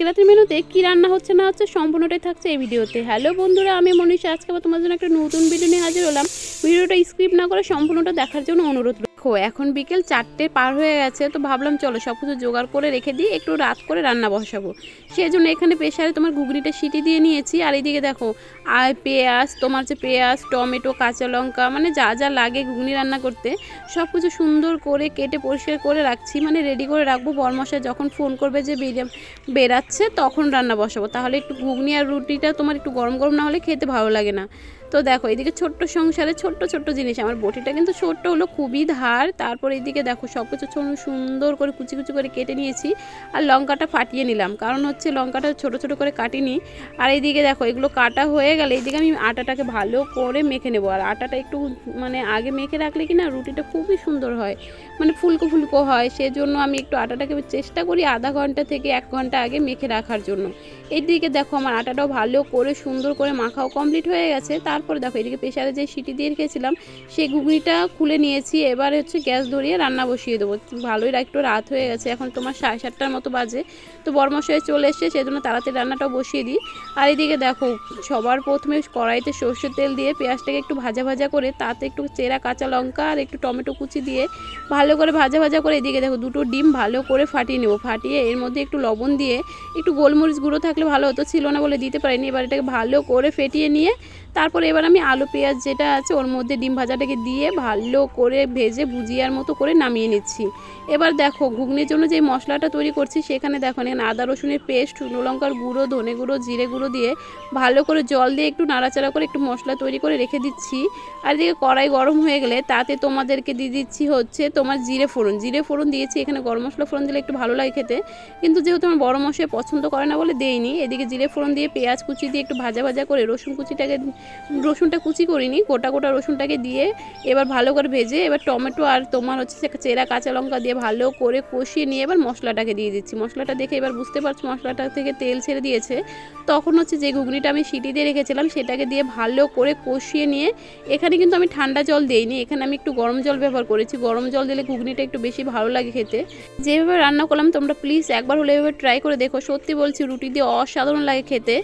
আজকে রাতের মেনুতে কী রান্না হচ্ছে না হচ্ছে সম্পূর্ণটাই থাকছে এই ভিডিওতে। হ্যালো বন্ধুরা, আমি মনীষা। আজকে আবার তোমার জন্য একটা নতুন ভিডিও নিয়ে হাজির হলাম। ভিডিওটা স্কিপ না করে সম্পূর্ণটা দেখার জন্য অনুরোধ। দেখো এখন বিকেল 4টে পার হয়ে গেছে, তো ভাবলাম চলো সব কিছু জোগাড় করে রেখে দিই, একটু রাত করে রান্না বসাবো। সেই জন্য এখানে প্রেসারে তোমার ঘুগনিটা সিটি দিয়ে নিয়েছি। আর এইদিকে দেখো পেঁয়াজ, তোমার যে পেঁয়াজ, টমেটো, কাঁচা লঙ্কা, মানে যা যা লাগে ঘুগনি রান্না করতে সব কিছু সুন্দর করে কেটে পরিষ্কার করে রাখছি, মানে রেডি করে রাখবো। বরমশাই যখন ফোন করবে যে বেরাচ্ছে তখন রান্না বসাবো, তাহলে একটু ঘুগনি আর রুটিটা তোমার একটু গরম গরম না হলে খেতে ভালো লাগে না। তো দেখো এদিকে ছোট্ট সংসারে ছোট্ট ছোট্ট জিনিস, আমার বটিটা কিন্তু ছোট্ট হলো, খুবই ধার। তারপর এইদিকে দেখো সব কিছু সুন্দর করে কুচি কুচি করে কেটে নিয়েছি। আর লঙ্কাটা ফাটিয়ে নিলাম, কারণ হচ্ছে লঙ্কাটা ছোট ছোট করে কাটিনি। আর এইদিকে দেখো এগুলো কাটা হয়ে গেলে এইদিকে আমি আটাটাকে ভালো করে মেখে নেবো। আর আটাটা একটু মানে আগে মেখে রাখলে কি না রুটিটা খুবই সুন্দর হয়, মানে ফুলকো ফুলকো হয়। সেজন্য আমি একটু আটাটাকে চেষ্টা করি আধা ঘন্টা থেকে 1 ঘন্টা আগে মেখে রাখার জন্য। এইদিকে দেখো আমার আটাটাও ভালো করে সুন্দর করে মাখাও কমপ্লিট হয়ে গেছে। তারপরে দেখো এদিকে প্রেসারে যে সিটি দিয়ে রেখেছিলাম সেই ঘুগনিটা খুলে নিয়েছি। এবার হচ্ছে গ্যাস ধরিয়ে রান্না বসিয়ে দেবো। ভালোই একটু রাত হয়ে গেছে, এখন তোমার 7:30টার মতো বাজে। তো বরমশাই চলে এসছে, সেজন্য তাড়াতাড়ি রান্নাটাও বসিয়ে দিই। আর এদিকে দেখো সবার প্রথমে কড়াইতে সর্ষের তেল দিয়ে পেঁয়াজটাকে একটু ভাজা ভাজা করে তাতে একটু চেরা কাঁচা লঙ্কা আর একটু টমেটো কুচি দিয়ে ভালো করে ভাজা ভাজা করে এদিকে দেখো 2টো ডিম ভালো করে ফাটিয়ে নেবো। ফাটিয়ে এর মধ্যে একটু লবণ দিয়ে, একটু গোলমরিচ গুঁড়ো থাকলে ভালো হতো, ছিল না বলে দিতে পারিনি। এবার এটাকে ভালো করে ফেটিয়ে নিয়ে তারপর এবার আমি আলু পেঁয়াজ যেটা আছে ওর মধ্যে ডিম ভাজাটাকে দিয়ে ভালো করে ভেজে ভুজিয়ার মতো করে নামিয়ে নিচ্ছি। এবার দেখো ঘুগনির জন্য যে মশলাটা তৈরি করছি সেখানে দেখো এখানে আদা রসুনের পেস্ট, শুকনো লঙ্কার গুঁড়ো, ধনে গুঁড়ো, জিরে গুঁড়ো দিয়ে ভালো করে জল দিয়ে একটু নাড়াচাড়া করে একটু মশলা তৈরি করে রেখে দিচ্ছি। আর এদিকে কড়াই গরম হয়ে গেলে তাতে তোমাদেরকে দিয়ে দিচ্ছি হচ্ছে তোমার জিরে ফোড়ন দিয়েছি। এখানে গরম মশলা ফোড়ন দিলে একটু ভালো লাগে খেতে, কিন্তু যেহেতু আমার বড় মশাই পছন্দ করে না বলে দেইনি। এদিকে জিরে ফোড়ন দিয়ে পেঁয়াজ কুচি দিয়ে একটু ভাজা ভাজা করে রসুনটা কুচি করিনি, গোটা গোটা রসুনটাকে দিয়ে এবার ভালো করে ভেজে এবার টমেটো আর তোমার হচ্ছে চেরা কাঁচা লঙ্কা দিয়ে ভালো করে কষিয়ে নিয়ে এবার মশলাটাকে দিয়ে দিচ্ছি। মশলাটা দেখে এবার বুঝতে পারছো মশলাটা থেকে তেল ছেড়ে দিয়েছে। তখন হচ্ছে যে ঘুগনিটা আমি সিটি দিয়ে রেখেছিলাম সেটাকে দিয়ে ভালো করে কষিয়ে নিয়ে, এখানে কিন্তু আমি ঠান্ডা জল দিইনি, এখানে আমি একটু গরম জল ব্যবহার করেছি। গরম জল দিলে ঘুগনিটা একটু বেশি ভালো লাগে খেতে। যেভাবে রান্না করলাম তোমরা প্লিজ একবার হলে এভাবে ট্রাই করে দেখো, সত্যি বলছি রুটি দিয়ে অসাধারণ লাগে খেতে।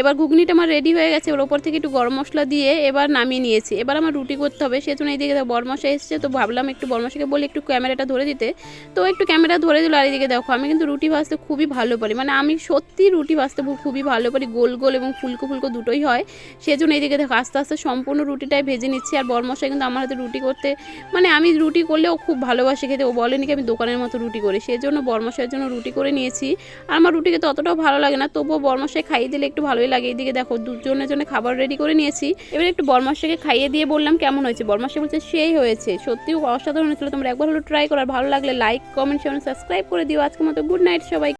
এবার ঘুগনিটা আমার রেডি হয়ে গেছে, ওর ওপর থেকে একটু গরম মশলা দিয়ে এবার নামিয়ে নিয়েছি। এবার আমার রুটি করতে হবে, সেজন্য এইদিকে বরমশাই এসেছে, তো ভাবলাম একটু বরমশাইকে বলে একটু ক্যামেরাটা ধরে দিতে, তো একটু ক্যামেরা ধরে দিল। আর এদিকে দেখো আমি কিন্তু রুটি ভাজতে খুবই ভালো পারি, মানে আমি সত্যি রুটি ভাজতে খুবই ভালো পারি, গোল গোল এবং ফুলকো ফুলকো দুটোই হয়। সেজন্য এইদিকে দেখো আস্তে আস্তে সম্পূর্ণ রুটিটাই ভেজে নিচ্ছি। আর বরমশাই কিন্তু আমার হাতে রুটি করতে, মানে আমি রুটি করলেও খুব ভালোবাসে খেতে, ও বলেনি কি আমি দোকানের মতো রুটি করি, সেজন্য বরমশাইয়ের জন্য রুটি করে নিয়েছি। আর আমার রুটি খেতে অতটাও ভালো লাগে না, তবুও বরমশাই খাইয়ে দিলে একটু ভালোই লাগে। এইদিকে দেখো দুজনের জন্য খাবার রেডি করে নিয়েছি। এবার একটু বরমশাইকে খাইয়ে দিয়ে বললাম কেমন হয়েছে। বরমশাই বলছে সেই হয়েছে, সত্যিও অসাধারণ হয়েছিল। তোমরা একবার হলো ট্রাই করার, ভালো লাগলে লাইক, কমেন্ট, শেয়ার, সাবস্ক্রাইব করে দিও। আজকের মতো গুড নাইট সবাই।